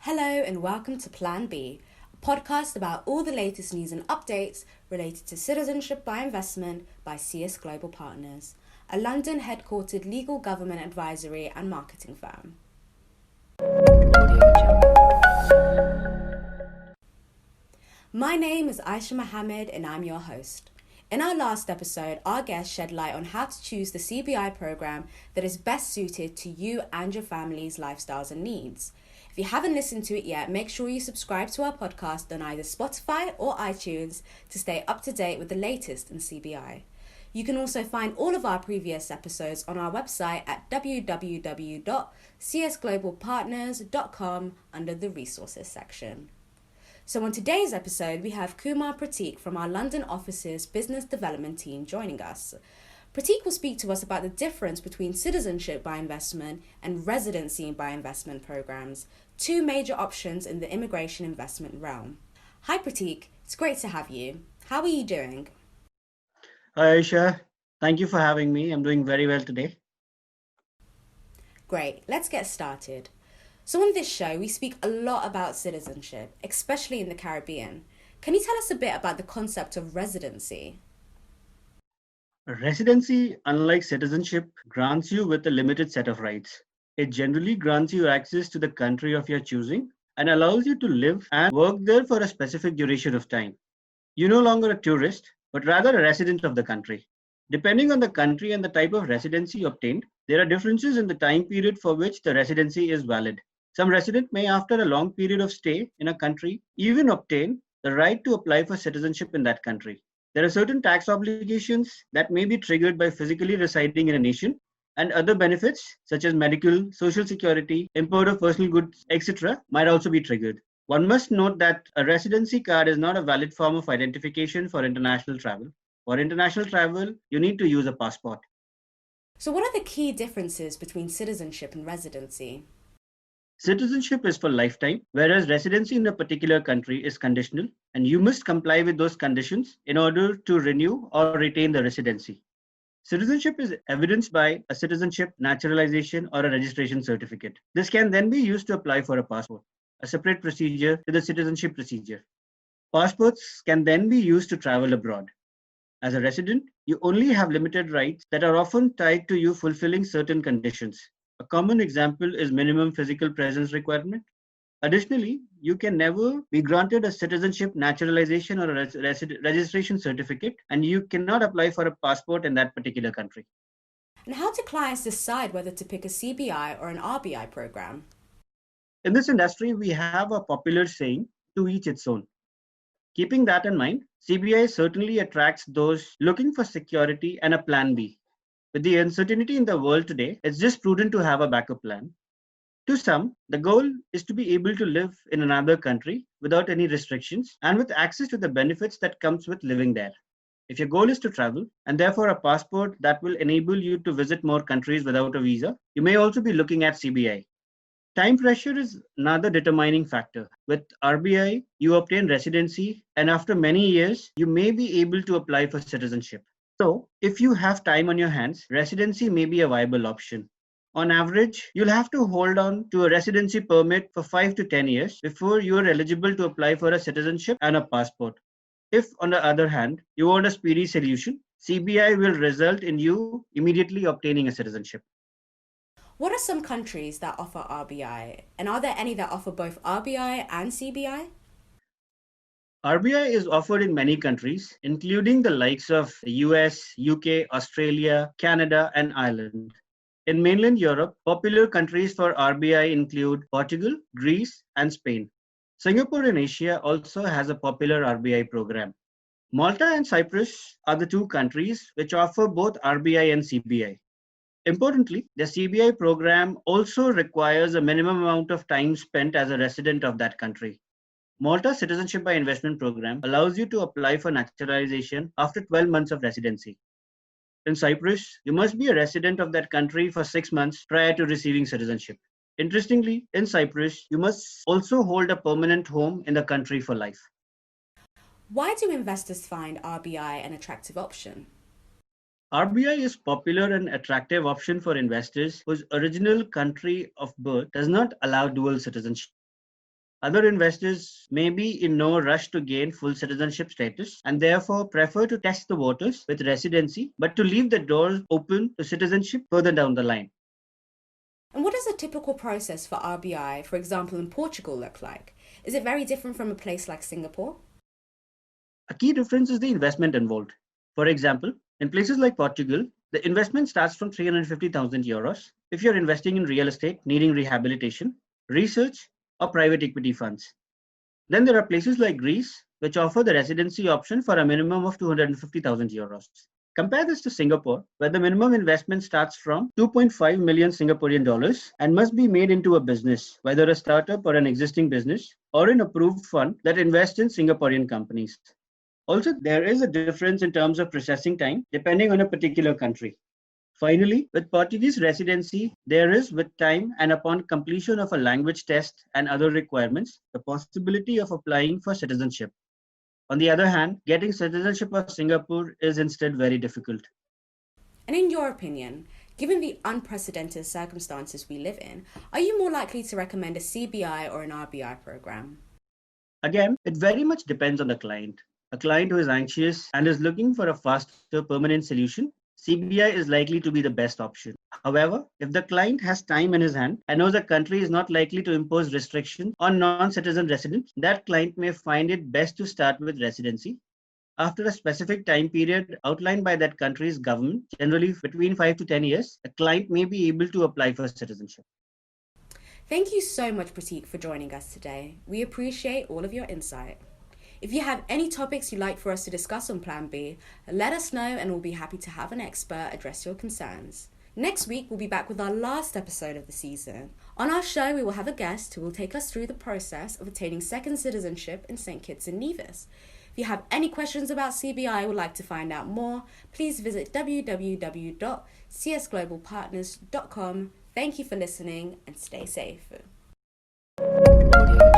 Hello and welcome to Plan B, a podcast about all the latest news and updates related to citizenship by investment by CS Global Partners, a London headquartered legal government advisory and marketing firm. My name is Aisha Mohammed and I'm your host. In our last episode, our guest shed light on how to choose the CBI program that is best suited to you and your family's lifestyles and needs. If you haven't listened to it yet, make sure you subscribe to our podcast on either Spotify or iTunes to stay up to date with the latest in CBI. You can also find all of our previous episodes on our website at www.csglobalpartners.com under the resources section. So on today's episode, we have Kumar Pratik from our London office's business development team joining us. Pratik will speak to us about the difference between citizenship by investment and residency by investment programs, two major options in the immigration investment realm. Hi Pratik, it's great to have you. How are you doing? Hi Aisha, thank you for having me. I'm doing very well today. Great, let's get started. So on this show, we speak a lot about citizenship, especially in the Caribbean. Can you tell us a bit about the concept of residency? Residency, unlike citizenship, grants you with a limited set of rights. It generally grants you access to the country of your choosing and allows you to live and work there for a specific duration of time. You're no longer a tourist, but rather a resident of the country. Depending on the country and the type of residency obtained, there are differences in the time period for which the residency is valid. Some resident may, after a long period of stay in a country, even obtain the right to apply for citizenship in that country. There are certain tax obligations that may be triggered by physically residing in a nation, and other benefits such as medical, social security, import of personal goods, etc., might also be triggered. One must note that a residency card is not a valid form of identification for international travel. For international travel, you need to use a passport. So what are the key differences between citizenship and residency? Citizenship is for lifetime, whereas residency in a particular country is conditional, and you must comply with those conditions in order to renew or retain the residency. Citizenship is evidenced by a citizenship naturalization or a registration certificate. This can then be used to apply for a passport, a separate procedure to the citizenship procedure. Passports can then be used to travel abroad. As a resident, you only have limited rights that are often tied to you fulfilling certain conditions. A common example is minimum physical presence requirement. Additionally, you can never be granted a citizenship naturalization or a registration certificate, and you cannot apply for a passport in that particular country. And how do clients decide whether to pick a CBI or an RBI program? In this industry, we have a popular saying, to each its own. Keeping that in mind, CBI certainly attracts those looking for security and a plan B. With the uncertainty in the world today, it's just prudent to have a backup plan. To some, the goal is to be able to live in another country without any restrictions and with access to the benefits that comes with living there. If your goal is to travel and therefore a passport that will enable you to visit more countries without a visa, you may also be looking at CBI. Time pressure is another determining factor. With RBI, you obtain residency, and after many years, you may be able to apply for citizenship. So, if you have time on your hands, residency may be a viable option. On average, you'll have to hold on to a residency permit for 5 to 10 years before you are eligible to apply for a citizenship and a passport. If, on the other hand, you want a speedy solution, CBI will result in you immediately obtaining a citizenship. What are some countries that offer RBI? And are there any that offer both RBI and CBI? RBI is offered in many countries, including the likes of the US, UK, Australia, Canada, and Ireland. In mainland Europe, popular countries for RBI include Portugal, Greece, and Spain. Singapore in Asia also has a popular RBI program. Malta and Cyprus are the two countries which offer both RBI and CBI. Importantly, the CBI program also requires a minimum amount of time spent as a resident of that country. Malta's Citizenship by Investment program allows you to apply for naturalization after 12 months of residency. In Cyprus, you must be a resident of that country for 6 months prior to receiving citizenship. Interestingly, in Cyprus, you must also hold a permanent home in the country for life. Why do investors find RBI an attractive option? RBI is popular and attractive option for investors whose original country of birth does not allow dual citizenship. Other investors may be in no rush to gain full citizenship status and therefore prefer to test the waters with residency, but to leave the door open to citizenship further down the line. And what does a typical process for RBI, for example, in Portugal, look like? Is it very different from a place like Singapore? A key difference is the investment involved. For example, in places like Portugal, the investment starts from 350,000 euros if you're investing in real estate needing rehabilitation, research, or private equity funds. Then there are places like Greece, which offer the residency option for a minimum of 250,000 euros. Compare this to Singapore, where the minimum investment starts from 2.5 million Singaporean dollars and must be made into a business, whether a startup or an existing business, or an approved fund that invests in Singaporean companies. Also, there is a difference in terms of processing time depending on a particular country. Finally, with Portuguese residency, there is, with time and upon completion of a language test and other requirements, the possibility of applying for citizenship. On the other hand, getting citizenship of Singapore is instead very difficult. And in your opinion, given the unprecedented circumstances we live in, are you more likely to recommend a CBI or an RBI program? Again, it very much depends on the client. A client who is anxious and is looking for a faster permanent solution, CBI is likely to be the best option. However, if the client has time in his hand and knows the country is not likely to impose restrictions on non-citizen residents, that client may find it best to start with residency. After a specific time period outlined by that country's government, generally between 5 to 10 years, a client may be able to apply for citizenship. Thank you so much, Pratik, for joining us today. We appreciate all of your insight. If you have any topics you'd like for us to discuss on Plan B, let us know and we'll be happy to have an expert address your concerns. Next week, we'll be back with our last episode of the season. On our show, we will have a guest who will take us through the process of obtaining second citizenship in St. Kitts and Nevis. If you have any questions about CBI or would like to find out more, please visit www.csglobalpartners.com. Thank you for listening and stay safe. Audio